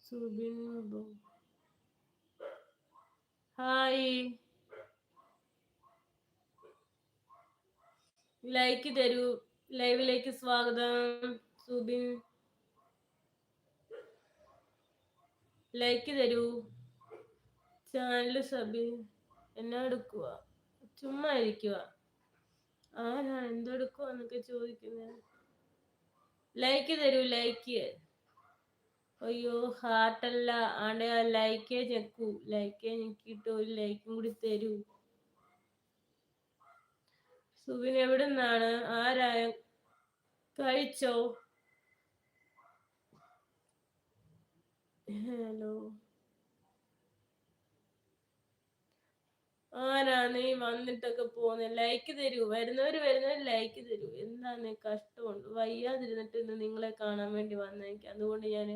Subin hi, like തരൂ. ലൈവിലേക്ക് സ്വാഗതം. സുബിൻ ലൈക്ക് തരൂ. ചാനൽ സബിൻ എന്നാ എടുക്കുക? ചുമ്മാ ഇരിക്കുക. ആരാ എന്തെടുക്കുക എന്നൊക്കെ ചോദിക്കുന്നത്? ലൈക്ക് തരൂ, ലൈക്ക്. അയ്യോ ഹാർട്ടല്ല, ആണ്ട് ലൈക്കേ ഞെക്കൂ. ലൈക്കേ ഞെക്കിയിട്ട് ഒരു ലൈക്കും കൂടി തരൂ. സുബിൻ എവിടെ നിന്നാണ്? ആരായ കഴിച്ചോ? ഹലോ, ആരാ നീ വന്നിട്ടൊക്കെ പോന്നെ? ലൈക്ക് തരൂ. വരുന്നവര് ലൈക്ക് തരൂ. എന്താണ് കഷ്ടമുണ്ട്. വയ്യാതിരുന്നിട്ട് ഇന്ന് നിങ്ങളെ കാണാൻ വേണ്ടി വന്നെനിക്ക്. അതുകൊണ്ട് ഞാൻ